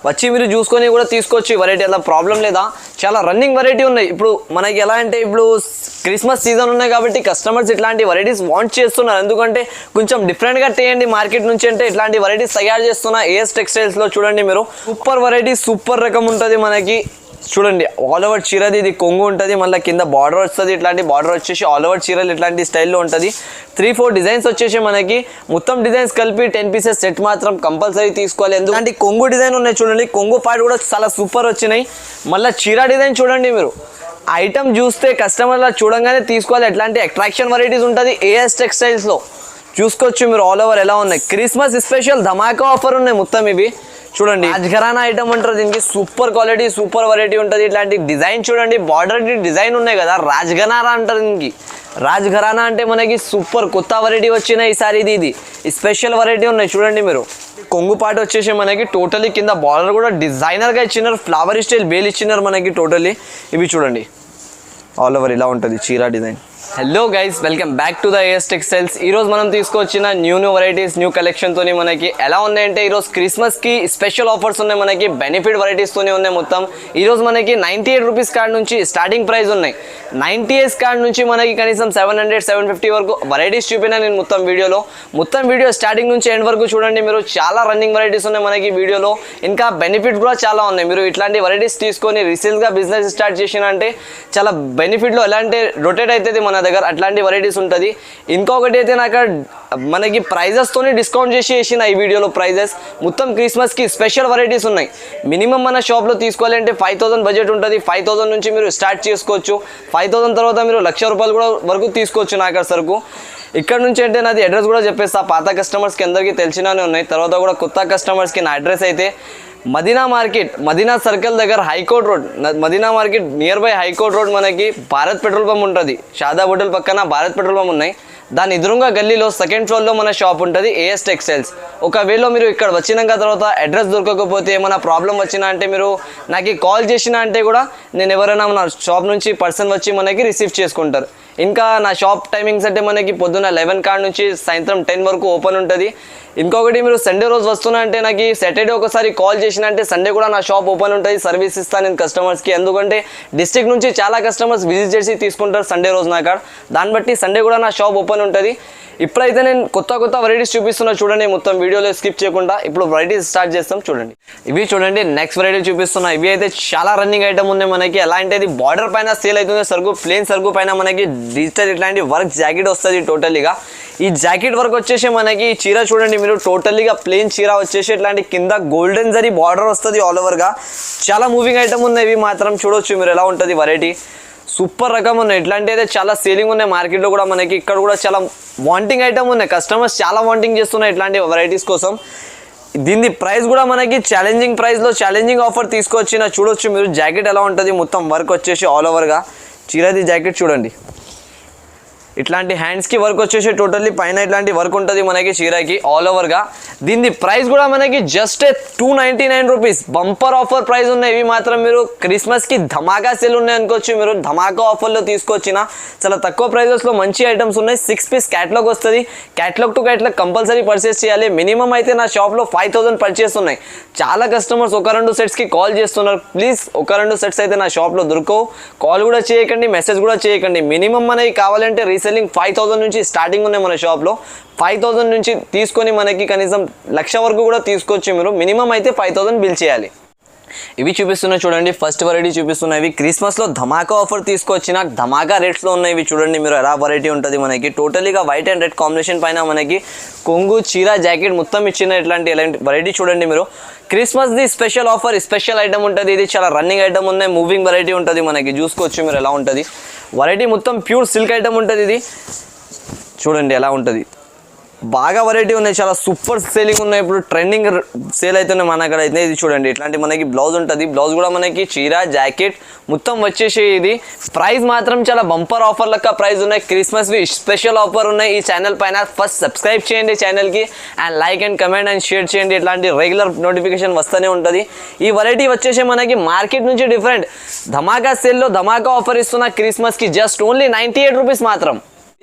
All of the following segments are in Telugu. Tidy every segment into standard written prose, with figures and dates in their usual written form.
వచ్చి మీరు చూసుకొని కూడా తీసుకోవచ్చు. వెరైటీ అలా ప్రాబ్లం లేదా, చాలా రన్నింగ్ వెరైటీ ఉన్నాయి. ఇప్పుడు మనకి ఎలా అంటే ఇప్పుడు క్రిస్మస్ సీజన్ ఉన్నాయి కాబట్టి కస్టమర్స్ ఇట్లాంటి వెరైటీస్ వాంట్ చేస్తున్నారు. ఎందుకంటే కొంచెం డిఫరెంట్గా చేయండి మార్కెట్ నుంచి అంటే ఇట్లాంటి వెరైటీస్ తయారు చేస్తున్నా ఏఎస్ టెక్స్టైల్స్లో. చూడండి మీరు సూపర్ వెరైటీ, సూపర్ రకం ఉంటుంది మనకి. చూడండి ఆల్ ఓవర్ చీరది, ఇది కొంగు ఉంటుంది, మళ్ళీ కింద బార్డర్ వస్తుంది. ఇట్లాంటి బార్డర్ వచ్చేసి ఆల్ ఓవర్ చీరలు ఇట్లాంటి స్టైల్లో ఉంటుంది. 3-4 డిజైన్స్ వచ్చేసి మనకి మొత్తం డిజైన్స్ కలిపి 10 పీసెస్ సెట్ మాత్రం కంపల్సరీ తీసుకోవాలి. ఎందుకంటే కొంగు డిజైన్ ఉన్నాయి చూడండి, కొంగు పార్ట్ కూడా చాలా సూపర్ వచ్చినాయి. మళ్ళీ చీర డిజైన్ చూడండి మీరు, ఐటమ్ చూస్తే కస్టమర్లా చూడంగానే తీసుకోవాలి. ఎట్లాంటి అట్రాక్షన్ వెరైటీస్ ఉంటుంది ఏఎస్ టెక్స్టైల్స్లో. చూసుకోవచ్చు మీరు ఆల్ ఓవర్ ఎలా ఉన్నాయి. క్రిస్మస్ స్పెషల్ ధమాకా ఆఫర్ ఉన్నాయి మొత్తం ఇవి. చూడండి రాజ్ఘరానా ఐటమ్ అంటారు దీనికి, సూపర్ క్వాలిటీ సూపర్ వెరైటీ ఉంటుంది. ఇట్లాంటి డిజైన్ చూడండి, బార్డర్ డిజైన్ ఉన్నాయి కదా, రాజ్ఘరానా అంటారు దీనికి. రాజ్ఘరానా అంటే మనకి సూపర్ కొత్త వెరైటీ వచ్చినాయి ఈసారి. ఇది స్పెషల్ వెరైటీ ఉన్నాయి చూడండి మీరు. కొంగు పాట వచ్చేసి మనకి టోటలీ కింద బార్డర్ కూడా డిజైనర్గా ఇచ్చినారు, ఫ్లవర్ స్టైల్ బేల్ ఇచ్చినారు మనకి టోటలీ. ఇవి చూడండి ఆల్ ఓవర్ ఇలా ఉంటుంది చీర design. Hello guys, welcome back to the AS textiles. ఈరోజు మనం తీసుకొచ్చిన న్యూ వెరైటీస్, న్యూ కలెక్షన్తో మనకి ఎలా ఉన్నాయంటే ఈరోజు క్రిస్మస్కి స్పెషల్ ఆఫర్స్ ఉన్నాయి మనకి, బెనిఫిట్ వెరైటీస్తోనే ఉన్నాయి మొత్తం. ఈరోజు మనకి 98 రూపీస్ కార్డ్ నుంచి స్టార్టింగ్ ప్రైస్ ఉన్నాయి. 98 కార్డ్ నుంచి మనకి కనీసం 700-750 వరకు వెరైటీస్ చూపినా నేను మొత్తం వీడియో స్టార్టింగ్ నుంచి ఎండ్ వరకు చూడండి మీరు. చాలా రన్నింగ్ వెరైటీస్ ఉన్నాయి మనకి వీడియోలో, ఇంకా బెనిఫిట్ కూడా చాలా ఉన్నాయి. మీరు ఇట్లాంటి వెరైటీస్ తీసుకొని రీసేల్గా బిజినెస్ స్టార్ట్ చేసిన అంటే చాలా బెనిఫిట్లో ఎలా అంటే రొటేట్ అవుతుంది మన దగ్గర, అట్లాంటి వెరైటీస్ ఉంటుంది. ఇంకొకటి అయితే నాకు మనకి ప్రైజెస్తోనే డిస్కౌంట్ చేసిన ఈ వీడియోలో ప్రైజెస్ మొత్తం క్రిస్మస్కి స్పెషల్ వెరైటీస్ ఉన్నాయి. మినిమం మన షాప్లో తీసుకోవాలంటే 5000 బడ్జెట్ ఉంటుంది. 5000 నుంచి మీరు స్టార్ట్ చేసుకోవచ్చు. 5000 తర్వాత మీరు 1,00,000 రూపాయలు కూడా వరకు తీసుకోవచ్చు నా దగ్గర సరుకు. ఇక్కడ నుంచి అంటే నాది అడ్రస్ కూడా చెప్పేస్తా. పాత కస్టమర్స్కి అందరికీ తెలిసినానే ఉన్నాయి, తర్వాత కూడా కొత్త కస్టమర్స్కి నా అడ్రస్ అయితే మదీనా మార్కెట్, మదీనా సర్కిల్ దగ్గర high court road, Madina market near by high court road మనకి భారత్ పెట్రోల్ పంప్ ఉంటుంది. షాదాబ్ హోటల్ పక్కన భారత్ పెట్రోల్ పంప్ ఉన్నాయి. దాని ఎదురుగా గల్లీలో సెకండ్ ఫ్లోర్లో మన షాప్ ఉంటుంది ఏఎస్ టెక్స్టైల్స్. ఒకవేళ మీరు ఇక్కడ వచ్చినాక తర్వాత అడ్రస్ దొరకకపోతే ఏమైనా ప్రాబ్లం వచ్చినా అంటే మీరు నాకు కాల్ చేసినా అంటే కూడా నేను ఎవరైనా నా షాప్ నుంచి పర్సన్ వచ్చి మనకి రిసీవ్ చేసుకుంటారు. ఇంకా నా షాప్ టైమింగ్స్ అంటే మనకి పొద్దున్న 11 కాడ నుంచి సాయంత్రం 10 వరకు ఓపెన్ ఉంటుంది. ఇంకొకటి మీరు సండే రోజు వస్తున్నా అంటే నాకు సాటర్డే ఒకసారి కాల్ చేసిన అంటే సండే కూడా నా షాప్ ఓపెన్ ఉంటుంది. సర్వీస్ ఇస్తాను నేను కస్టమర్స్కి, ఎందుకంటే డిస్ట్రిక్ట్ నుంచి చాలా కస్టమర్స్ విజిట్ చేసి తీసుకుంటారు సండే రోజు నా కాడ. దాన్ని బట్టి సండే కూడా నా షాప్ ఓపెన్ ఉంటుంది. ఇప్పుడైతే నేను కొత్త వెరైటీస్ చూపిస్తున్నా చూడండి, మొత్తం వీడియోలో స్కిప్ చేయకుండా. ఇప్పుడు వెరైటీస్ స్టార్ట్ చేస్తాం చూడండి. ఇవి చూడండి నెక్స్ట్ వెరైటీ చూపిస్తున్నా. ఇవి అయితే చాలా రన్నింగ్ ఐటమ్ ఉన్నాయి మనకి. ఎలా అంటే ఇది బార్డర్ పైన సేల్ అవుతుంది సరుకు, ప్లేన్ సరుకు పైన మనకి డిజిటల్ ఇట్లాంటి వర్క్ జాకెట్ వస్తుంది టోటలీగా. ఈ జాకెట్ వర్క్ వచ్చేసి మనకి చీర చూడండి మీరు, టోటలీగా ప్లేన్ చీర వచ్చేసి ఇట్లాంటి కింద గోల్డెన్ జరీ బార్డర్ వస్తుంది ఆల్ ఓవర్గా. చాలా మూవింగ్ ఐటమ్ ఉన్నాయి ఇవి మాత్రం. చూడొచ్చు మీరు ఎలా ఉంటుంది వెరైటీ, సూపర్ రకం ఉన్నాయి. ఇట్లాంటి అయితే చాలా సేలింగ్ ఉన్నాయి మార్కెట్లో కూడా మనకి. ఇక్కడ కూడా చాలా వాంటింగ్ ఐటమ్ ఉన్నాయి, కస్టమర్స్ చాలా వాంటింగ్ చేస్తున్నాయి ఇట్లాంటి వెరైటీస్ కోసం. దీని ప్రైస్ కూడా మనకి ఛాలెంజింగ్ ప్రైస్లో ఛాలెంజింగ్ ఆఫర్ తీసుకొచ్చిన. చూడొచ్చు మీరు జాకెట్ ఎలా ఉంటుంది, మొత్తం వర్క్ వచ్చేసి ఆల్ ఓవర్గా. చీరది జాకెట్ చూడండి, ఇట్లాంటి హ్యాండ్స్కి వర్క్ వచ్చేసి టోటల్లీ పైన ఇట్లాంటి వర్క్ ఉంటుంది మనకి చీరకి ఆల్ ఓవర్గా. దీని ప్రైస్ కూడా మనకి just 299 rupees bumper offer price ఉన్నాయి. ఇవి మాత్రం మీరు క్రిస్మస్కి ధమాకా సేల్ ఉన్నాయి అనుకోవచ్చు. మీరు ధమాకా ఆఫర్లో తీసుకొచ్చిన చాలా తక్కువ ప్రైజెస్లో మంచి ఐటమ్స్ ఉన్నాయి. 6 పీస్ క్యాటలాగ్ వస్తుంది. Catalogue to catalogue compulsory purchase చేయాలి. మినిమం అయితే నా షాప్లో 5000 పర్చేస్ ఉన్నాయి. చాలా కస్టమర్స్ 1-2 సెట్స్కి కాల్ చేస్తున్నారు. ప్లీజ్ 1-2 సెట్స్ అయితే నా షాప్లో దొరకవు. కాల్ కూడా చేయకండి, మెసేజ్ కూడా చేయకండి. మినిమం మనకి కావాలంటే రీసెల్లింగ్ 5000 నుంచి స్టార్టింగ్ ఉన్నాయి మన షాప్లో. 5000 నుంచి తీసుకొని మనకి కనీసం 1,00,000 వరకు కూడా తీసుకోవచ్చు. మీరు మినిమం అయితే 5000 బిల్ చేయాలి. ఇవి చూపిస్తున్నా చూడండి, ఫస్ట్ వెరైటీ చూపిస్తున్నా. ఇవి క్రిస్మస్లో ధమాకా ఆఫర్ తీసుకొచ్చిన ధమాకా రేట్స్లో ఉన్నాయి. ఇవి చూడండి మీరు ఎలా వెరైటీ ఉంటుంది మనకి. టోటలీగా వైట్ అండ్ రెడ్ కాంబినేషన్ పైన మనకి కొంగు చీర జాకెట్ మొత్తం ఇచ్చిన ఇట్లాంటి వెరైటీ చూడండి మీరు. క్రిస్మస్ది స్పెషల్ ఆఫర్, స్పెషల్ ఐటమ్ ఉంటుంది. ఇది చాలా రన్నింగ్ ఐటమ్ ఉన్నాయి, మూవింగ్ వెరైటీ ఉంటుంది మనకి. చూసుకోవచ్చు మీరు ఎలా ఉంటుంది వెరైటీ. మొత్తం ప్యూర్ సిల్క్ ఐటమ్ ఉంటుంది. ఇది చూడండి ఎలా ఉంటుంది, బాగా వెరైటీ ఉన్నాయి, చాలా సూపర్ సేలింగ్ ఉన్నాయి. ఇప్పుడు ట్రెండింగ్ సేల్ అవుతున్నాయి మన అక్కడ అయితే. ఇది చూడండి ఇట్లాంటి మనకి బ్లౌజ్ ఉంటుంది. బ్లౌజ్ కూడా మనకి చీర జాకెట్ మొత్తం వచ్చేసి. ఇది ప్రైస్ మాత్రం చాలా బంపర్ ఆఫర్ లెక్క ప్రైస్ ఉన్నాయి. క్రిస్మస్వి స్పెషల్ ఆఫర్ ఉన్నాయి ఈ ఛానల్ పైన. ఫస్ట్ సబ్స్క్రైబ్ చేయండి ఛానల్కి, and like and comment and share చేయండి. ఇట్లాంటి రెగ్యులర్ నోటిఫికేషన్ వస్తూనే ఉంటుంది. ఈ వెరైటీ వచ్చేసి మనకి మార్కెట్ నుంచి డిఫరెంట్ ధమాకా సేల్లో ధమాకా ఆఫర్ ఇస్తున్న క్రిస్మస్కి జస్ట్ ఓన్లీ 98 రూపీస్ మాత్రం.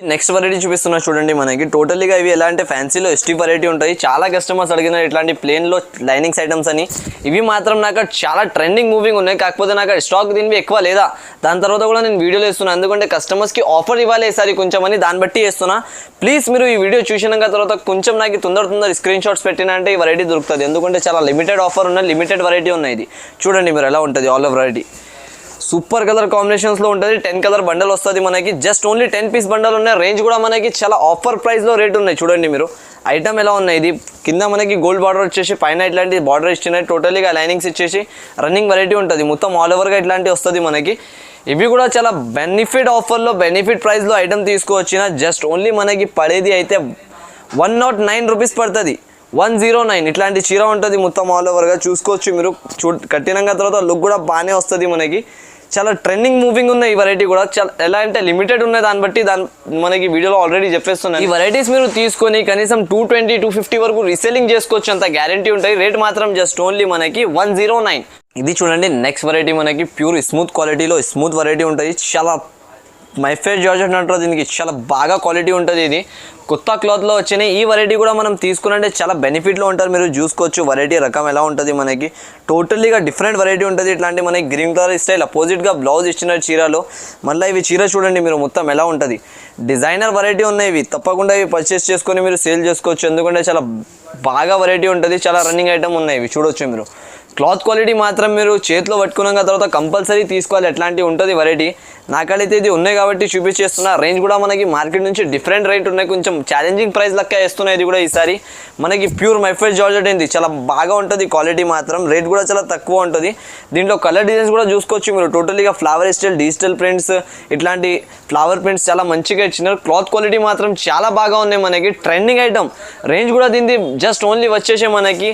నెక్స్ట్ వెరైటీ చూపిస్తున్నా చూడండి. మనకి టోటల్గా ఇవి ఎలా అంటే ఫ్యాన్సీలో ఎస్టీ వెరైటీ ఉంటాయి. చాలా కస్టమర్స్ అడిగినారు ఇట్లాంటి ప్లేన్లో లైనింగ్స్ ఐటమ్స్ అని. ఇవి మాత్రం నాకు చాలా ట్రెండింగ్ మూవింగ్ ఉన్నాయి. కాకపోతే నాకు స్టాక్ దీనివి ఎక్కువ లేదా, దాని తర్వాత కూడా నేను వీడియోలు వేస్తున్నాను. ఎందుకంటే కస్టమర్స్కి ఆఫర్ ఇవ్వాలి ఈసారి కొంచెం అని దాన్ని బట్టి వేస్తున్నా. ప్లీజ్ మీరు ఈ వీడియో చూసినాక తర్వాత కొంచెం నాకు తొందర స్క్రీన్ షాట్స్ పెట్టినంటే ఈ వెరైటీ దొరుకుతుంది. ఎందుకంటే చాలా లిమిటెడ్ ఆఫర్ ఉన్నాయి, లిమిటెడ్ వెరైటీ ఉన్నాయి. ఇది చూడండి మీరు ఎలా ఉంటుంది. All over variety super colour కాంబినేషన్స్లో ఉంటుంది. 10 కలర్ బండల్ వస్తుంది మనకి. జస్ట్ ఓన్లీ 10 పీస్ బండల్ ఉన్నాయి. రేంజ్ కూడా మనకి చాలా ఆఫర్ ప్రైస్లో రేట్ ఉన్నాయి. చూడండి మీరు ఐటమ్ ఎలా ఉన్నాయి. ఇది కింద మనకి గోల్డ్ బార్డర్ వచ్చేసి పైన ఇట్లాంటి బార్డర్ ఇచ్చినాయి. టోటల్గా లైనింగ్స్ ఇచ్చేసి రన్నింగ్ వెరైటీ ఉంటుంది. మొత్తం ఆల్ ఓవర్గా ఇట్లాంటి వస్తుంది మనకి. ఇవి కూడా చాలా బెనిఫిట్ ఆఫర్లో బెనిఫిట్ ప్రైస్లో ఐటమ్ తీసుకువచ్చిన. జస్ట్ ఓన్లీ మనకి పడేది అయితే 109 రూపీస్ పడుతుంది. 109 ఇట్లాంటి చీర ఉంటుంది. మొత్తం ఆల్ ఓవర్గా చూసుకోవచ్చు మీరు. కట్టినాక తర్వాత లుక్ కూడా బాగానే వస్తుంది మనకి. చాలా ట్రెండింగ్ మూవింగ్ ఉన్నాయి ఈ వెరైటీ కూడా. చాలా ఎలా అంటే లిమిటెడ్ ఉన్నాయి. దాన్ని బట్టి మనకి వీడియోలో ఆల్రెడీ చెప్పేస్తున్నాయి. ఈ వెరైటీస్ మీరు తీసుకొని కనీసం 220-250 వరకు రీసెల్లింగ్ చేసుకోవచ్చు, అంత గ్యారంటీ ఉంటాయి. రేట్ మాత్రం జస్ట్ ఓన్లీ మనకి 109. ఇది చూడండి నెక్స్ట్ వెరైటీ మనకి ప్యూర్ స్మూత్ క్వాలిటీలో స్మూత్ వెరైటీ ఉంటుంది. చాలా మైఫేర్ జార్జెట్ అంటారు దీనికి. చాలా బాగా క్వాలిటీ ఉంటుంది. ఇది కొత్త క్లాత్లో వచ్చినాయి. ఈ వెరైటీ కూడా మనం తీసుకున్నంటే చాలా బెనిఫిట్లో ఉంటారు. మీరు చూసుకోవచ్చు వెరైటీ రకం ఎలా ఉంటుంది మనకి. టోటల్లీగా డిఫరెంట్ వెరైటీ ఉంటుంది. ఇట్లాంటి మనకి గ్రీన్ కలర్ స్టైల్ అపోజిట్గా బ్లౌజ్ ఇచ్చిన చీరలో. మళ్ళీ ఇవి చీర చూడండి మీరు మొత్తం ఎలా ఉంటుంది. డిజైనర్ వెరైటీ ఉన్నాయి ఇవి. తప్పకుండా ఇవి పర్చేస్ చేసుకొని మీరు సేల్ చేసుకోవచ్చు. ఎందుకంటే చాలా బాగా వెరైటీ ఉంటుంది. చాలా రన్నింగ్ ఐటమ్ ఉన్నాయి ఇవి చూడొచ్చు మీరు. క్లాత్ క్వాలిటీ మాత్రం మీరు చేతిలో పట్టుకున్నాక తర్వాత కంపల్సరీ తీసుకోవాలి. ఎట్లాంటి ఉంటుంది వెరైటీ. నాకైతే ఇది ఉన్నాయి కాబట్టి చూపించేస్తున్నా. రేంజ్ కూడా మనకి మార్కెట్ నుంచి డిఫరెంట్ రేట్ ఉన్నాయి. కొంచెం ఛాలెంజింగ్ ప్రైస్ లెక్క వేస్తున్నాయి. ఇది కూడా ఈసారి మనకి ప్యూర్ మైఫేర్ జార్జెట్ ఏంది చాలా బాగా ఉంటుంది. క్వాలిటీ మాత్రం రేట్ కూడా చాలా తక్కువ ఉంటుంది. దీంట్లో కలర్ డిజైన్స్ కూడా చూసుకోవచ్చు మీరు. టోటల్గా ఫ్లవర్ స్టైల్ డిజిటల్ ప్రింట్స్ ఇట్లాంటి ఫ్లవర్ ప్రింట్స్ చాలా మంచిగా ఇచ్చినారు. క్లాత్ క్వాలిటీ మాత్రం చాలా బాగా ఉన్నాయి మనకి. Trending item. రేంజ్ కూడా దీనిది జస్ట్ ఓన్లీ వచ్చేసి మనకి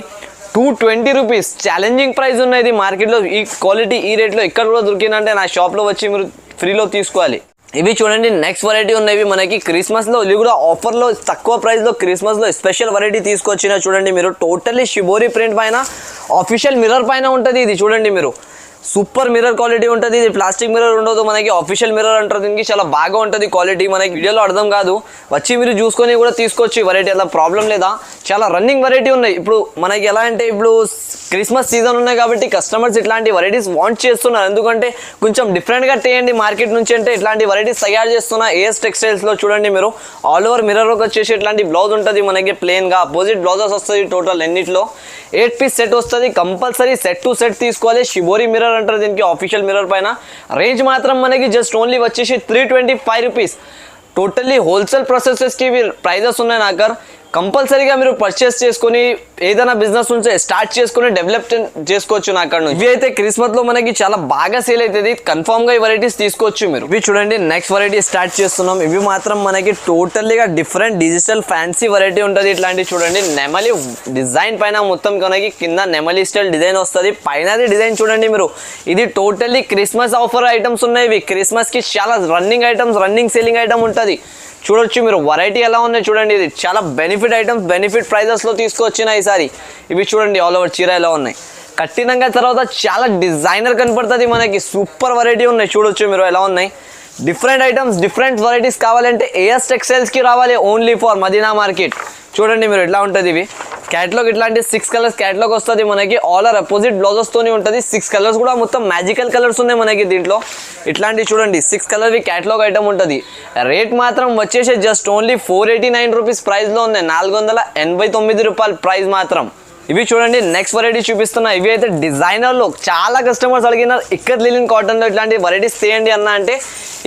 220 రూపీస్. ఛాలెంజింగ్ ప్రైస్ ఉన్నది మార్కెట్లో. ఈ క్వాలిటీ ఈ రేట్లో ఎక్కడ కూడా దొరికిందంటే నా షాప్లో వచ్చి మీరు ఫ్రీలో తీసుకోవాలి. ఇవి చూడండి నెక్స్ట్ వెరైటీ ఉన్నవి మనకి క్రిస్మస్లో. ఇవి కూడా ఆఫర్లో తక్కువ ప్రైస్లో క్రిస్మస్లో స్పెషల్ వెరైటీ తీసుకొచ్చిన. చూడండి మీరు టోటల్లీ షిబోరి ప్రింట్ పైన ఆఫీషియల్ మిర్రర్ పైన ఉంటుంది. ఇది చూడండి మీరు సూపర్ మిర్రర్ క్వాలిటీ ఉంటుంది. ఇది ప్లాస్టిక్ మిర్రర్ ఉండదు మనకి, ఆఫీషియల్ మిర్రర్ అంటారు దీనికి. చాలా బాగా ఉంటుంది క్వాలిటీ. మనకి వీడియోలో అర్థం కాదు, వచ్చి మీరు చూసుకొని కూడా తీసుకోవచ్చు. ఈ వెరైటీ అలా ప్రాబ్లం లేదా. చాలా రన్నింగ్ వెరైటీ ఉన్నాయి. ఇప్పుడు మనకి ఎలా అంటే ఇప్పుడు క్రిస్మస్ సీజన్ ఉన్నాయి కాబట్టి కస్టమర్స్ ఇట్లాంటి వెరైటీస్ వాంట్ చేస్తున్నారు. ఎందుకంటే కొంచెం డిఫరెంట్గా చేయండి మార్కెట్ నుంచి అంటే ఇట్లాంటి వెరైటీస్ తయారు చేస్తున్నా. ఏఎస్ టెక్స్టైల్స్లో చూడండి మీరు ఆల్ ఓవర్ మిర్రర్కి వచ్చేసి ఇట్లాంటి బ్లౌజ్ ఉంటుంది మనకి. ప్లెయిన్గా అపోజిట్ బ్లౌజెస్ వస్తుంది. టోటల్ ఎన్నిట్లో 8 పీస్ సెట్ వస్తుంది. కంపల్సరీ సెట్ టు సెట్ తీసుకోవాలి. షిబోరి మిర్రర్ అంటారు దీనికి ఆఫీషియల్ మిర్రర్ పైన. రేంజ్ మాత్రం మనకి జస్ట్ ఓన్లీ వచ్చేసి 325 రూపీస్. టోటల్లీ హోల్సేల్ ప్రాసెసెస్కి ప్రైజెస్ ఉన్నాయి నాకర్. కంపల్సరీగా మీరు పర్చేస్ చేసుకొని ఏదైనా బిజినెస్ నుంచి స్టార్ట్ చేసుకుని డెవలప్ చేసుకోవచ్చు నా అక్కడ నుంచి. ఇవి అయితే క్రిస్మస్లో మనకి చాలా బాగా సేల్ అవుతుంది. కన్ఫామ్గా ఈ వెరైటీస్ తీసుకోవచ్చు మీరు. ఇవి చూడండి నెక్స్ట్ వెరైటీ స్టార్ట్ చేస్తున్నాం. ఇవి మాత్రం మనకి టోటల్లీగా డిఫరెంట్ డిజిటల్ ఫ్యాన్సీ వెరైటీ ఉంటుంది. ఇట్లాంటివి చూడండి నెమలి డిజైన్ పైన మొత్తం మనకి కింద నెమలి స్టైల్ డిజైన్ వస్తుంది. పైనది డిజైన్ చూడండి మీరు. ఇది టోటల్లీ క్రిస్మస్ ఆఫర్ ఐటమ్స్ ఉన్నాయి. ఇవి క్రిస్మస్కి చాలా running items, running selling item ఉంటుంది. చూడొచ్చు మీరు వెరైటీ ఎలా ఉన్నాయి చూడండి. ఇది చాలా బెనిఫిట్ ఐటమ్స్, బెనిఫిట్ ప్రైజెస్లో తీసుకొచ్చిన ఈసారి. ఇవి చూడండి ఆల్ ఓవర్ చీర ఎలా ఉన్నాయి. కట్టినాక తర్వాత చాలా డిజైనర్ కనపడుతుంది మనకి. సూపర్ వెరైటీ ఉన్నాయి. చూడొచ్చు మీరు ఎలా ఉన్నాయి. డిఫరెంట్ ఐటమ్స్, డిఫరెంట్ వెరైటీస్ కావాలంటే ఏఎస్ టెక్స్టైల్స్కి రావాలి. Only for Madina market. చూడండి మీరు ఎట్లా ఉంటుంది. ఇవి క్యాటలాగ్ ఇట్లాంటి 6 కలర్స్ క్యాటలాగ్ వస్తుంది మనకి. ఆల్ ఆర్ అపోజిట్ బ్లౌజెస్తోనే ఉంటుంది. 6 కలర్స్ కూడా మొత్తం మ్యాజికల్ కలర్స్ ఉన్నాయి మనకి దీంట్లో. ఇట్లాంటివి చూడండి 6 కలర్వి క్యాటలాగ్ ఐటమ్ ఉంటుంది. రేట్ మాత్రం వచ్చేసి జస్ట్ ఓన్లీ 489 రూపీస్ ప్రైస్లో ఉన్నాయి. 489 రూపాయలు ప్రైస్ మాత్రం. ఇవి చూడండి నెక్స్ట్ వెరైటీ చూపిస్తున్నా. ఇవి అయితే డిజైనర్లో చాలా కస్టమర్స్ అడిగినారు. ఇక్కత్ లినిన్ కాటన్లో ఇట్లాంటి వెరైటీస్ తీయండి అన్న అంటే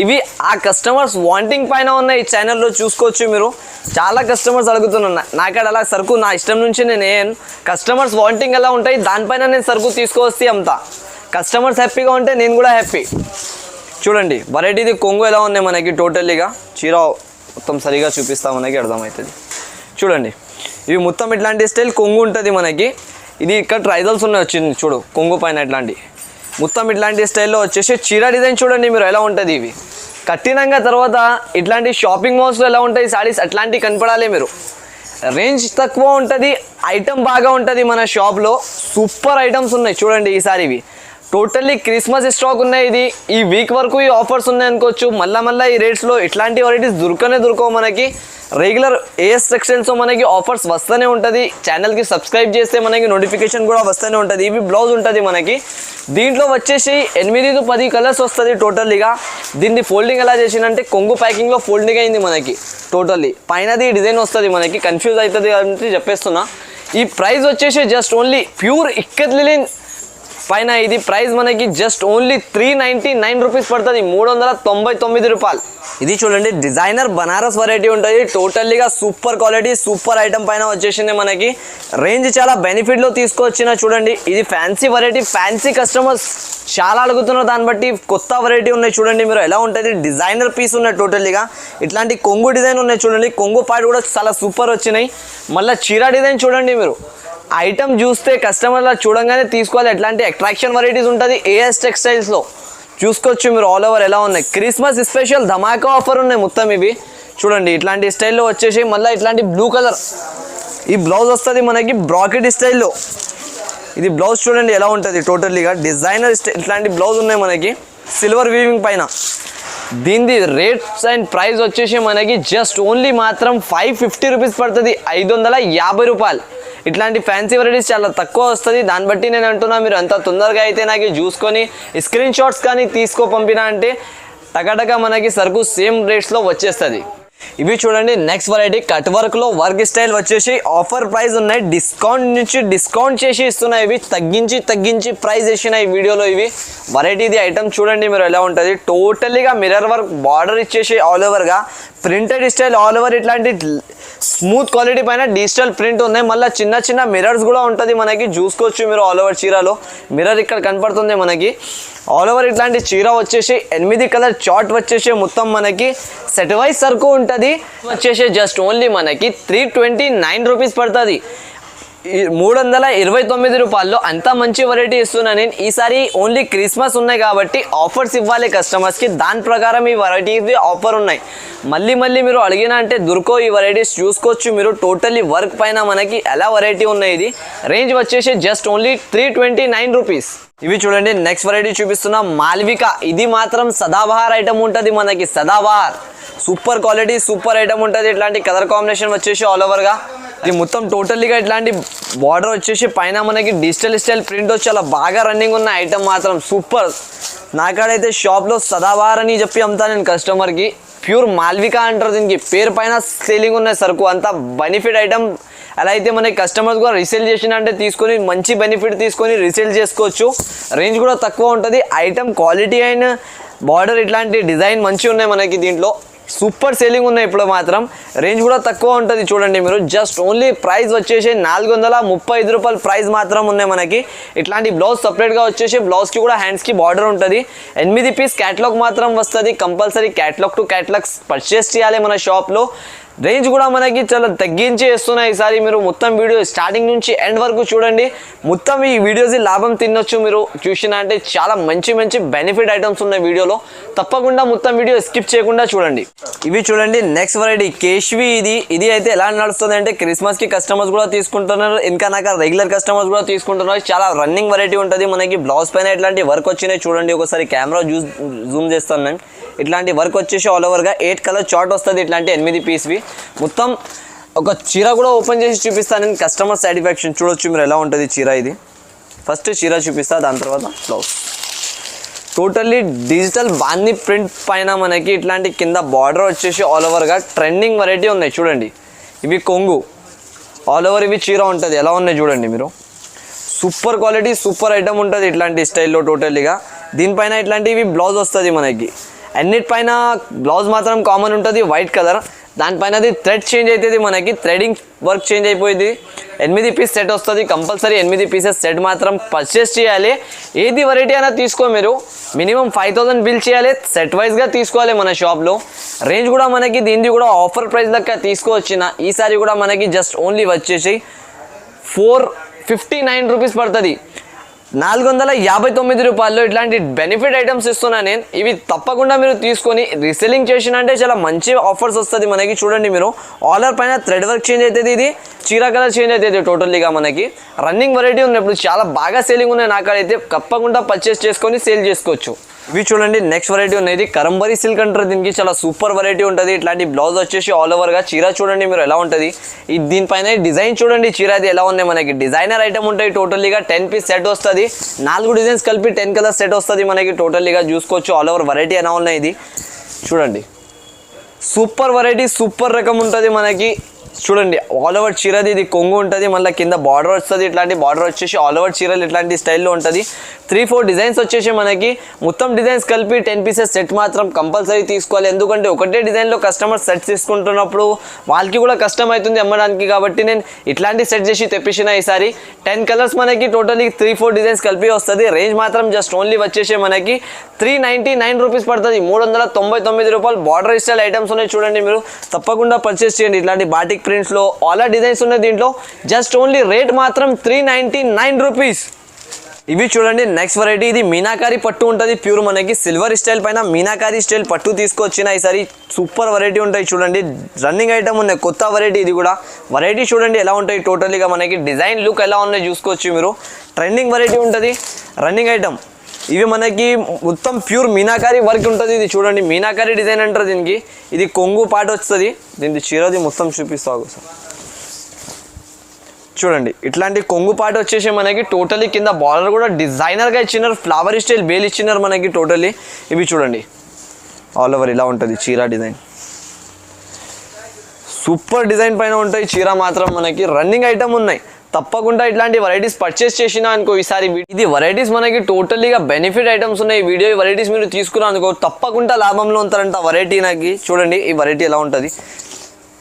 ఇవి ఆ కస్టమర్స్ వాంటింగ్ పైన ఉన్నాయి. ఈ ఛానల్లో చూసుకోవచ్చు మీరు. చాలా కస్టమర్స్ అడుగుతున్నారు. నాకడ అలా సరుకు నా ఇష్టం నుంచి నేను కస్టమర్స్ వాంటింగ్ ఎలా ఉంటాయి దానిపైన నేను సరుకు తీసుకొస్తే అమ్ముతా. కస్టమర్స్ హ్యాపీగా ఉంటే నేను కూడా హ్యాపీ. చూడండి వెరైటీది కొంగు ఎలా ఉన్నాయి మనకి. టోటల్లీగా చీర మొత్తం సరిగా చూపిస్తా మనకి అర్థమవుతుంది. చూడండి ఇవి మొత్తం ఇట్లాంటి స్టైల్ కొంగు ఉంటుంది మనకి. ఇది ఇక్కడ ట్రైజల్స్ ఉన్నాయి వచ్చింది చూడు కొంగు పైన. ఇట్లాంటి మొత్తం ఇట్లాంటి స్టైల్లో వచ్చేసి చీర డిజైన్ చూడండి మీరు ఎలా ఉంటుంది. ఇవి కట్టినాక తర్వాత ఇట్లాంటి షాపింగ్ మాల్స్లో ఎలా ఉంటాయి సారీస్ అట్లాంటివి కనపడాలి మీరు. రేంజ్ తక్కువ ఉంటుంది, ఐటమ్ బాగా ఉంటుంది మన షాప్లో. సూపర్ ఐటమ్స్ ఉన్నాయి చూడండి ఈసారి. ఇవి టోటల్లీ క్రిస్మస్ స్టాక్ ఉన్నాయి. ఇది ఈ వీక్ వరకు ఈ ఆఫర్స్ ఉన్నాయి అనుకోవచ్చు. మళ్ళీ ఈ రేట్స్లో ఇట్లాంటి వెరైటీస్ దొరకవు మనకి. రెగ్యులర్ ఏఎస్ టెక్స్టైల్స్లో మనకి ఆఫర్స్ వస్తూనే ఉంటుంది. ఛానల్కి సబ్స్క్రైబ్ చేస్తే మనకి నోటిఫికేషన్ కూడా వస్తూనే ఉంటుంది. ఇవి బ్లౌజ్ ఉంటుంది మనకి. దీంట్లో వచ్చేసి 8 to 10 కలర్స్ వస్తుంది టోటల్లీగా. దీన్ని ఫోల్డింగ్ ఎలా చేసిందంటే కొంగు ప్యాకింగ్లో ఫోల్డింగ్ అయింది మనకి. టోటల్లీ పైనది డిజైన్ వస్తుంది మనకి. కన్ఫ్యూజ్ అవుతుంది కాబట్టి చెప్పేస్తున్నా. ఈ ప్రైస్ వచ్చేసి just only pure ikat linen పైన ఇది ప్రైస్ మనకి జస్ట్ ఓన్లీ 399 రూపీస్ పడుతుంది. 399 రూపాయలు. ఇది చూడండి డిజైనర్ బనారస్ వెరైటీ ఉంటుంది. టోటల్లీగా సూపర్ క్వాలిటీ సూపర్ ఐటమ్ పైన వచ్చేసింది మనకి. రేంజ్ చాలా బెనిఫిట్లో తీసుకొచ్చిన చూడండి. ఇది ఫ్యాన్సీ వెరైటీ. ఫ్యాన్సీ కస్టమర్స్ చాలా అడుగుతున్నారు. దాన్ని బట్టి కొత్త వెరైటీ ఉన్నాయి చూడండి మీరు ఎలా ఉంటుంది. డిజైనర్ పీస్ ఉన్నాయి టోటల్లీగా. ఇట్లాంటి కొంగు డిజైన్ ఉన్నాయి చూడండి. కొంగు పార్ట్ కూడా చాలా సూపర్ వచ్చినాయి. మళ్ళీ చీర డిజైన్ చూడండి మీరు. ఐటమ్ చూస్తే కస్టమర్లా చూడంగానే తీసుకోవాలి. ఎట్లాంటి అట్రాక్షన్ వెరైటీస్ ఉంటుంది ఏఎస్ టెక్స్టైల్స్లో. చూసుకోవచ్చు మీరు ఆల్ ఓవర్ ఎలా ఉన్నాయి. క్రిస్మస్ స్పెషల్ ధమాకా ఆఫర్ ఉన్నాయి మొత్తం ఇవి చూడండి. ఇట్లాంటి స్టైల్లో వచ్చేసి మళ్ళీ ఇట్లాంటి బ్లూ కలర్ ఈ బ్లౌజ్ వస్తుంది మనకి బ్రాకెట్ స్టైల్లో. ఇది బ్లౌజ్ చూడండి ఎలా ఉంటుంది టోటల్లీగా డిజైనర్ స్టైల్. ఇట్లాంటి బ్లౌజ్ ఉన్నాయి మనకి సిల్వర్ వీవింగ్ పైన. దీని రేట్స్ అండ్ ప్రైస్ వచ్చేసి మనకి జస్ట్ ఓన్లీ మాత్రం 550 రూపీస్ పడుతుంది. 550 రూపాయలు. ఇట్లాంటి ఫ్యాన్సీ వెరైటీస్ చాలా తక్కువ వస్తుంది. దాన్ని బట్టి నేను అంటున్నా మీరు అంత తొందరగా అయితే నాకు చూసుకొని స్క్రీన్ షాట్స్ కానీ పంపినా అంటే టకటక మనకి సరుకు సేమ్ రేట్స్లో వచ్చేస్తుంది. ఇవి చూడండి నెక్స్ట్ వెరైటీ కట్ వర్క్లో వర్క్ స్టైల్ వచ్చేసి ఆఫర్ ప్రైస్ ఉన్నాయి. డిస్కౌంట్ చేసి ఇస్తున్నాయి. ఇవి తగ్గించి ప్రైస్ వేసినాయి ఈ వీడియోలో. ఇవి వెరైటీది ఐటమ్ చూడండి మీరు ఎలా ఉంటుంది. టోటలీగా మిర్రర్ వర్క్ బార్డర్ ఇచ్చేసి ఆల్ ఓవర్గా ప్రింటెడ్ స్టైల్ ఆల్ ఓవర్. ఇట్లాంటి స్మూత్ క్వాలిటీ పైన డిజిటల్ ప్రింట్ ఉన్నాయి. మళ్ళీ చిన్న మిర్రర్స్ కూడా ఉంటుంది మనకి. చూసుకోవచ్చు మీరు ఆల్ ఓవర్ చీరలో మిర్రర్ ఇక్కడ కనపడుతుంది మనకి. ఆల్ ఓవర్ ఇట్లాంటి చీర వచ్చేసి 8 కలర్ చార్ట్ వచ్చేసి మొత్తం మనకి సెట్ వైజ్ సరుకు ఉంటుంది. వచ్చేసి జస్ట్ ఓన్లీ మనకి 329 రూపీస్ పడుతుంది. 329 రూపాయల్లో అంత మంచి వెరైటీ ఇస్తున్నా నేను. ఈసారి ఓన్లీ క్రిస్మస్ ఉన్నాయి కాబట్టి ఆఫర్స్ ఇవ్వాలి కస్టమర్స్కి. దాని ప్రకారం ఈ వెరైటీస్ ఆఫర్ ఉన్నాయి. మళ్ళీ మీరు అడిగినా అంటే దొరకో ఈ వెరైటీస్. చూసుకోవచ్చు మీరు టోటల్లీ వర్క్ పైన మనకి ఎలా వెరైటీ ఉన్నాయి. ఇది రేంజ్ వచ్చేసి జస్ట్ ఓన్లీ 329 రూపీస్. ఇవి చూడండి నెక్స్ట్ వెరైటీ చూపిస్తున్నా మాల్విక. ఇది మాత్రం సదాబహార్ ఐటమ్ ఉంటుంది మనకి. Sadabahar super quality super item ఉంటుంది. ఇట్లాంటి కలర్ కాంబినేషన్ వచ్చేసి ఆల్ ఓవర్గా. ఇది మొత్తం టోటల్లీగా ఇట్లాంటి బార్డర్ వచ్చేసి పైన మనకి డిజిటల్ స్టైల్ ప్రింట్ వచ్చి చాలా బాగా రన్నింగ్ ఉన్న ఐటమ్ మాత్రం సూపర్. నాకాడైతే షాప్లో సదాబహార్ అని చెప్పి అమ్ముతా నేను కస్టమర్కి. ప్యూర్ మాల్విక అంటారు దీనికి. పేరు పైన సేలింగ్ ఉన్న సరుకు అంత బెనిఫిట్ ఐటమ్. అలా అయితే మనకి కస్టమర్స్ కూడా రీసేల్ చేసిన అంటే తీసుకొని మంచి బెనిఫిట్ తీసుకొని రీసేల్ చేసుకోవచ్చు. రేంజ్ కూడా తక్కువ ఉంటుంది. ఐటమ్ క్వాలిటీ అయిన బార్డర్ ఇట్లాంటి డిజైన్ మంచిగా ఉన్నాయి మనకి. దీంట్లో సూపర్ సేలింగ్ ఉన్నాయి ఇప్పుడు మాత్రం. రేంజ్ కూడా తక్కువ ఉంటుంది చూడండి మీరు. జస్ట్ ఓన్లీ ప్రైస్ వచ్చేసి 435 రూపాయలు ప్రైస్ మాత్రం ఉన్నాయి మనకి. ఇట్లాంటి బ్లౌజ్ సపరేట్గా వచ్చేసి బ్లౌజ్కి కూడా హ్యాండ్స్కి బార్డర్ ఉంటుంది. 8 పీస్ క్యాటలాగ్ మాత్రం వస్తుంది. Compulsory catalogue to catalogues purchase చేయాలి మన షాప్లో. రేంజ్ కూడా మనకి చాలా తగ్గించి ఇస్తున్నాయి ఈసారి. మీరు మొత్తం వీడియో స్టార్టింగ్ నుంచి ఎండ్ వరకు చూడండి. మొత్తం ఈ వీడియోస్ ఇది తినొచ్చు మీరు చూసినా అంటే. చాలా మంచి బెనిఫిట్ ఐటమ్స్ ఉన్నాయి వీడియోలో. తప్పకుండా మొత్తం వీడియో స్కిప్ చేయకుండా చూడండి. ఇవి చూడండి నెక్స్ట్ వెరైటీ కేశ్వి. ఇది అయితే ఎలా నడుస్తుంది అంటే క్రిస్మస్కి కస్టమర్స్ కూడా తీసుకుంటున్నారు. ఇంకా నాకు రెగ్యులర్ కస్టమర్స్ కూడా తీసుకుంటున్నారు. చాలా రన్నింగ్ వెరైటీ ఉంటుంది మనకి. బ్లౌజ్ పైన ఇట్లాంటి వర్క్ వచ్చినాయి చూడండి. ఒకసారి కెమెరా జూమ్ చేస్తాను నేను. ఇట్లాంటి వర్క్ వచ్చేసి ఆల్ ఓవర్గా 8 కలర్ చార్ట్ వస్తుంది. ఇట్లాంటి 8 పీస్వి మొత్తం. ఒక చీర కూడా ఓపెన్ చేసి చూపిస్తాను నేను. కస్టమర్ సాటిస్ఫాక్షన్ చూడొచ్చు మీరు ఎలా ఉంటుంది చీర. ఇది ఫస్ట్ చీర చూపిస్తా, దాని తర్వాత బ్లౌజ్. టోటల్లీ డిజిటల్ బాందీ ప్రింట్ పైన మనకి ఇట్లాంటి కింద బార్డర్ వచ్చేసి ఆల్ ఓవర్గా ట్రెండింగ్ వెరైటీ ఉన్నాయి చూడండి. ఇవి కొంగు ఆల్ ఓవర్. ఇవి చీర ఉంటుంది ఎలా ఉన్నాయి చూడండి మీరు. సూపర్ క్వాలిటీ సూపర్ ఐటమ్ ఉంటుంది ఇట్లాంటి స్టైల్లో టోటల్లీగా. దీనిపైన ఇట్లాంటివి బ్లౌజ్ వస్తుంది మనకి. అన్నిటిపైన బ్లౌజ్ మాత్రం కామన్ ఉంటుంది వైట్ కలర్. దానిపైన అది థ్రెడ్ చేంజ్ అవుతుంది మనకి. థ్రెడింగ్ వర్క్ చేంజ్ అయిపోయింది. 8 పీస్ సెట్ వస్తుంది. కంపల్సరీ 8 పీసెస్ సెట్ మాత్రం పర్చేస్ చేయాలి. ఏది వెరైటీ అయినా తీసుకో మీరు. మినిమం 5000 బిల్ చేయాలి. సెట్ వైజ్గా తీసుకోవాలి మన షాప్లో. రేంజ్ కూడా మనకి దీనిది కూడా ఆఫర్ ప్రైస్ లెక్క తీసుకువచ్చిన. ఈసారి కూడా మనకి జస్ట్ ఓన్లీ వచ్చేసి 459 రూపీస్ పడుతుంది. 459 రూపాయల్లో ఇట్లాంటి బెనిఫిట్ ఐటమ్స్ ఇస్తున్నా నేను. ఇవి తప్పకుండా మీరు తీసుకొని రీసెల్లింగ్ చేసినంటే చాలా మంచి ఆఫర్స్ వస్తుంది మనకి. చూడండి మీరు ఆలర్ పైన థ్రెడ్ వర్క్ చేంజ్ అవుతుంది, ఇది చీర కలర్ చేంజ్ అవుతుంది టోటల్లీగా మనకి. రన్నింగ్ వెరైటీ ఉన్నాయి, ఇప్పుడు చాలా బాగా సేలింగ్ ఉన్నాయి నాకైతే. తప్పకుండా పర్చేస్ చేసుకొని సేల్ చేసుకోవచ్చు. ఇవి చూడండి నెక్స్ట్ వెరైటీ ఉన్నది కరంబరీ సిల్క్ అంటారు దీనికి. చాలా సూపర్ వెరైటీ ఉంటుంది. ఇట్లాంటి బ్లౌజ్ వచ్చేసి ఆల్ ఓవర్గా చీర చూడండి మీరు ఎలా ఉంటుంది. దీనిపైన డిజైన్ చూడండి చీర అది ఎలా ఉన్నాయి మనకి. డిజైనర్ ఐటమ్ ఉంటాయి టోటల్లీగా. 10 పీస్ సెట్ వస్తుంది, 4 డిజైన్స్ కలిపి 10 కలర్ సెట్ వస్తుంది మనకి టోటల్లీగా. చూసుకోవచ్చు ఆల్ ఓవర్ వెరైటీ ఎలా ఉన్నాయి. ఇది చూడండి సూపర్ వెరైటీ, సూపర్ రకం ఉంటుంది మనకి. చూడండి ఆల్ ఓవర్ చీరది, ఇది కొంగు ఉంటుంది, మళ్ళీ కింద బార్డర్ వస్తుంది. ఇట్లాంటి బార్డర్ వచ్చేసి ఆల్ ఓవర్ చీరలు ఇట్లాంటి స్టైల్లో ఉంటుంది. 3-4 డిజైన్స్ వచ్చేసి మనకి. మొత్తం డిజైన్స్ కలిపి 10 పీసెస్ సెట్ మాత్రం కంపల్సరీ తీసుకోవాలి. ఎందుకంటే ఒకటే డిజైన్లో కస్టమర్ సెట్ తీసుకుంటున్నప్పుడు వాళ్ళకి కూడా కష్టం అవుతుంది అమ్మడానికి. కాబట్టి నేను ఇట్లాంటి సెట్ చేసి తెప్పించిన ఈసారి. 10 కలర్స్ మనకి టోటలీ 3-4 డిజైన్స్ కలిపి వస్తుంది. రేంజ్ మాత్రం జస్ట్ ఓన్లీ వచ్చేసి మనకి 399 రూపీస్ పడుతుంది. 399 రూపాయలు. బార్డర్ స్టైల్ ఐటమ్స్ ఉన్నాయి చూడండి మీరు. తప్పకుండా పర్చేస్ చేయండి. ఇట్లాంటి బాటిక్ ప్రింట్స్లో ఆల్ డిజైన్స్ ఉన్నాయి దీంట్లో. జస్ట్ ఓన్లీ రేట్ మాత్రం 399 రూపీస్. ఇవి చూడండి నెక్స్ట్ వెరైటీ. ఇది మీనాకారి పట్టు ఉంటుంది ప్యూర్ మనకి. సిల్వర్ స్టైల్ పైన మీనాకారి స్టైల్ పట్టు తీసుకొచ్చిన ఈసారి. సూపర్ వెరైటీ ఉంటాయి చూడండి. రన్నింగ్ ఐటమ్ ఉన్నాయి, కొత్త వెరైటీ ఇది కూడా. వెరైటీ చూడండి ఎలా ఉంటాయి టోటలీగా మనకి. డిజైన్ లుక్ ఎలా ఉన్నాయి చూసుకోవచ్చు మీరు. ట్రెండింగ్ వెరైటీ ఉంటుంది, రన్నింగ్ ఐటమ్. ఇవి మనకి మొత్తం ప్యూర్ మీనాకారి వర్క్ ఉంటుంది. ఇది చూడండి మీనాకారి డిజైన్ అంటారు దీనికి. ఇది కొంగు పాట వస్తుంది. దీనికి చీరది మొత్తం చూపిస్తాను సార్. చూడండి ఇట్లాంటి కొంగు పాట వచ్చేసి మనకి టోటలీ కింద బార్డర్ కూడా డిజైనర్గా ఇచ్చినారు. ఫ్లవర్ స్టైల్ బేల్ ఇచ్చినారు మనకి టోటలీ. ఇవి చూడండి ఆల్ ఓవర్ ఇలా ఉంటుంది చీర డిజైన్. సూపర్ డిజైన్ పైన ఉంటాయి చీర మాత్రం మనకి. రన్నింగ్ ఐటమ్ ఉన్నాయి. తప్పకుండా ఇట్లాంటి వెరైటీస్ పర్చేస్ చేసినా అనుకో ఈసారి. ఇది వెరైటీస్ మనకి టోటలీగా బెనిఫిట్ ఐటమ్స్ ఉన్నాయి. వీడియో వెరైటీస్ మీరు తీసుకున్నా అనుకో తప్పకుండా లాభంలో ఉంటారంట వెరైటీ నాకు. చూడండి ఈ వెరైటీ ఎలా ఉంటుంది.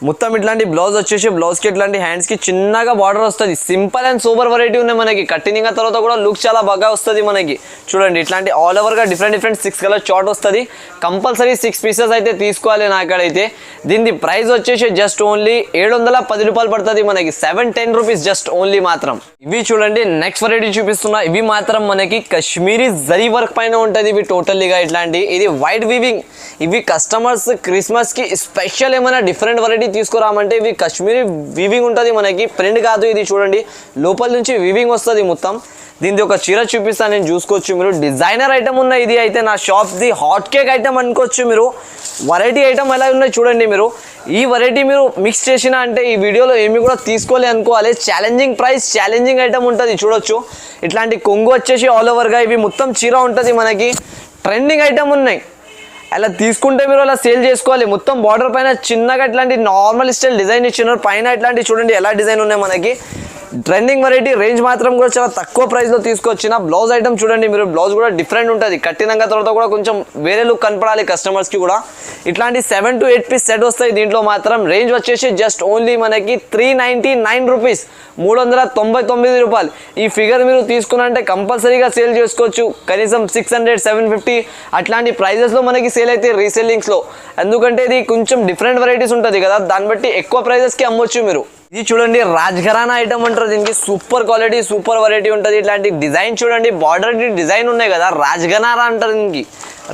మొత్తం ఇట్లాంటి బ్లౌజ్ వచ్చేసి బ్లౌజ్కి ఇట్లాంటి హ్యాండ్స్కి చిన్నగా బార్డర్ వస్తుంది. సింపుల్ అండ్ సూపర్ వెరైటీ ఉన్నాయి మనకి. కట్టింగ్ తర్వాత కూడా లుక్ చాలా బాగా వస్తుంది మనకి. చూడండి ఇట్లాంటి ఆల్ ఓవర్గా డిఫరెంట్ 6 కలర్ చార్ట్ వస్తుంది. కంపల్సరీ 6 పీసెస్ అయితే తీసుకోవాలి నాకైతే. దీని ప్రైస్ వచ్చేసి జస్ట్ ఓన్లీ 710 రూపాయలు పడుతుంది మనకి. 710 రూపీస్ జస్ట్ ఓన్లీ మాత్రం. ఇవి చూడండి నెక్స్ట్ వెరైటీ చూపిస్తున్నా. ఇవి మాత్రం మనకి కశ్మీరీ జరీ వర్క్ పైన ఉంటుంది. ఇవి టోటల్లీగా ఇట్లాంటి. ఇది వైట్ వీవింగ్. ఇవి కస్టమర్స్ క్రిస్మస్కి స్పెషల్ ఏమైనా డిఫరెంట్ వెరైటీ తీసుకురామంటే ఇవి కశ్మీరీ వీవింగ్ ఉంటుంది మనకి. ప్రింట్ కాదు ఇది. చూడండి లోపల నుంచి వీవింగ్ వస్తుంది మొత్తం. దీనిది ఒక చీర చూపిస్తాను నేను, చూసుకోవచ్చు మీరు. డిజైనర్ ఐటమ్ ఉన్నాయి. ఇది అయితే నా షాప్ది హాట్ కేక్ ఐటమ్ అనుకోవచ్చు మీరు. వెరైటీ ఐటమ్ ఎలా ఉన్నాయి చూడండి మీరు. ఈ వెరైటీ మీరు మిక్స్ చేసిన అంటే ఈ వీడియోలో ఏమి కూడా తీసుకోలే అనుకోవాలి. ఛాలెంజింగ్ ప్రైస్, ఛాలెంజింగ్ ఐటమ్ ఉంటుంది చూడొచ్చు. ఇట్లాంటి కొంగు వచ్చేసి ఆల్ ఓవర్గా. ఇవి మొత్తం చీర ఉంటుంది మనకి. ట్రెండింగ్ ఐటమ్ ఉన్నాయి. అలా తీసుకుంటే మీరు అలా సేల్ చేసుకోవాలి. మొత్తం బార్డర్ పైన చిన్నగా ఇట్లాంటి నార్మల్ స్టైల్ డిజైన్ ఇచ్చినారు. పైన ఇట్లాంటి చూడండి ఎలా డిజైన్ ఉన్నాయి మనకి. Trending variety. రేంజ్ మాత్రం కూడా చాలా తక్కువ ప్రైస్లో తీసుకొచ్చిన. బ్లౌజ్ ఐటమ్ చూడండి మీరు. బ్లౌజ్ కూడా డిఫరెంట్ ఉంటుంది. కట్టినాక తర్వాత కూడా కొంచెం వేరే లుక్ కనపడాలి కస్టమర్స్కి కూడా. ఇట్లాంటి 7 to 8 పీస్ సెట్ వస్తాయి దీంట్లో మాత్రం. రేంజ్ వచ్చేసి జస్ట్ ఓన్లీ మనకి 399 రూపీస్. 399 రూపాయలు. ఈ ఫిగర్ మీరు తీసుకున్నంటే కంపల్సరీగా సేల్ చేసుకోవచ్చు. కనీసం 600-750 అట్లాంటి ప్రైజెస్లో మనకి సేల్ అయితే రీసెల్లింగ్స్లో. ఎందుకంటే ఇది కొంచెం డిఫరెంట్ వెరైటీస్ ఉంటుంది కదా, దాన్ని బట్టి ఎక్కువ ప్రైజెస్కి అమ్మొచ్చు మీరు. ఇది చూడండి రాజ్ఘరానా ఐటమ్ అంటారు దీనికి. సూపర్ క్వాలిటీ, సూపర్ వెరైటీ ఉంటుంది. ఇట్లాంటి డిజైన్ చూడండి, బార్డర్ డిజైన్ ఉన్నాయి కదా, రాజ్ఘరానా అంటారు దీనికి.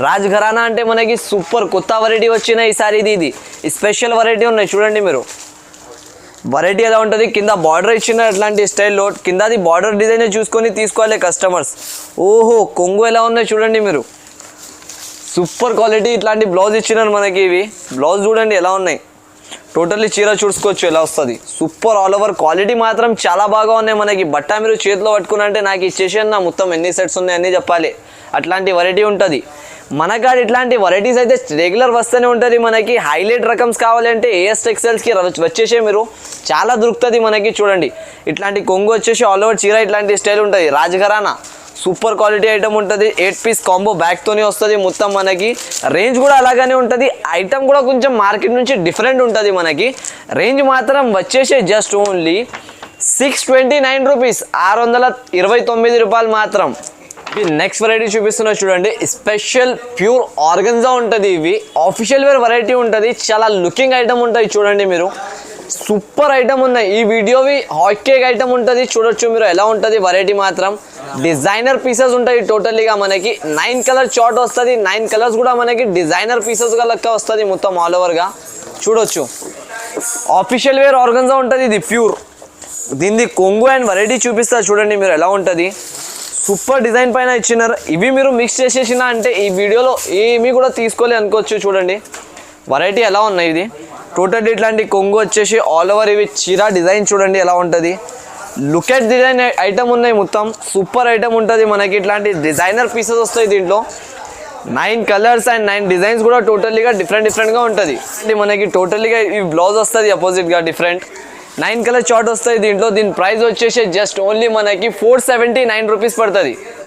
రాజ్ఘరానా అంటే మనకి సూపర్ కొత్త వెరైటీ వచ్చిన ఈసారి. ఇది స్పెషల్ వెరైటీ ఉన్నాయి చూడండి మీరు. వెరైటీ ఎలా ఉంటుంది. కింద బార్డర్ ఇచ్చిన ఇట్లాంటి స్టైల్లో. కిందది బార్డర్ డిజైన్ చూసుకొని తీసుకోవాలి కస్టమర్స్. ఓహో కొంగు ఎలా ఉన్నాయి చూడండి మీరు. Super quality. ఇట్లాంటి బ్లౌజ్ ఇచ్చినారు మనకి. ఇవి బ్లౌజ్ చూడండి ఎలా ఉన్నాయి. టోటల్లీ చీర చూసుకోవచ్చు ఎలా వస్తుంది. సూపర్ ఆల్ ఓవర్ క్వాలిటీ మాత్రం చాలా బాగా ఉన్నాయి మనకి. బట్ట మీరు చేతిలో పట్టుకున్నంటే నాకు ఇచ్చేసి అన్న మొత్తం ఎన్ని సెట్స్ ఉన్నాయి అన్నీ చెప్పాలి. అట్లాంటి వెరైటీ ఉంటుంది మనకాడ. ఇట్లాంటి వెరైటీస్ అయితే రెగ్యులర్ వస్తూనే ఉంటుంది మనకి. హైలైట్ రకమ్స్ కావాలంటే ఏఎస్ టెక్స్టైల్స్కి వచ్చేసే మీరు. చాలా దొరుకుతుంది మనకి. చూడండి ఇట్లాంటి కొంగు వచ్చేసి ఆల్ ఓవర్ చీర ఇట్లాంటి స్టైల్ ఉంటుంది. రాజ్ఘరానా సూపర్ క్వాలిటీ ఐటమ్ ఉంటుంది. 8 పీస్ కాంబో బ్యాగ్తోనే వస్తుంది మొత్తం మనకి. రేంజ్ కూడా అలాగనే ఉంటుంది. ఐటమ్ కూడా కొంచెం మార్కెట్ నుంచి డిఫరెంట్ ఉంటుంది మనకి. రేంజ్ మాత్రం వచ్చేసి జస్ట్ ఓన్లీ 629 రూపీస్. 629 రూపాయలు మాత్రం. నెక్స్ట్ వెరైటీ చూపిస్తున్నా చూడండి. స్పెషల్ ప్యూర్ ఆర్గన్జా ఉంటుంది. ఇవి ఆఫీషియల్ వేర్ వెరైటీ ఉంటుంది. చాలా లుకింగ్ ఐటమ్ ఉంటాయి చూడండి మీరు. సూపర్ ఐటమ్ ఉన్నాయి. ఈ వీడియోవి హాట్ కేక్ ఐటమ్ ఉంటుంది, చూడొచ్చు మీరు ఎలా ఉంటుంది వెరైటీ. మాత్రం డిజైనర్ పీసెస్ ఉంటాయి టోటల్లీగా. మనకి 9 కలర్ చార్ట్ వస్తుంది, 9 కలర్స్ కూడా మనకి డిజైనర్ పీసెస్ గా లెక్క వస్తుంది మొత్తం ఆల్ ఓవర్ గా. చూడొచ్చు ఆఫీషియల్ వేర్ ఆర్గన్జా ఉంటుంది, ఇది ప్యూర్. దీన్ని కొంగు అండ్ వెరైటీ చూపిస్తా చూడండి మీరు ఎలా ఉంటుంది. సూపర్ డిజైన్ పైన ఇచ్చినారు. ఇవి మీరు మిక్స్ చేసేసిన అంటే ఈ వీడియోలో ఏమీ కూడా తీసుకోలే అనుకోవచ్చు. చూడండి వెరైటీ ఎలా ఉన్నాయి. ఇది టోటల్ ఇట్లాంటి కొంగు వచ్చేసి ఆల్ ఓవర్ ఇవి చీరా డిజైన్ చూడండి ఎలా ఉంటుంది. లుక్ ఎట్ డిజైన్ ఐటమ్ ఉన్నాయి మొత్తం. సూపర్ ఐటమ్ ఉంటుంది మనకి. ఇట్లాంటి డిజైనర్ పీసెస్ వస్తాయి దీంట్లో. 9 కలర్స్ అండ్ 9 డిజైన్స్ కూడా టోటల్లీగా డిఫరెంట్గా ఉంటుంది. అంటే మనకి టోటల్లీగా ఈ బ్లౌజ్ వస్తుంది అపోజిట్గా డిఫరెంట్. 9 కలర్ చార్ట్ వస్తాయి దీంట్లో. దీని ప్రైస్ వచ్చేసి జస్ట్ ఓన్లీ మనకి 479 రూపీస్ పడుతుంది.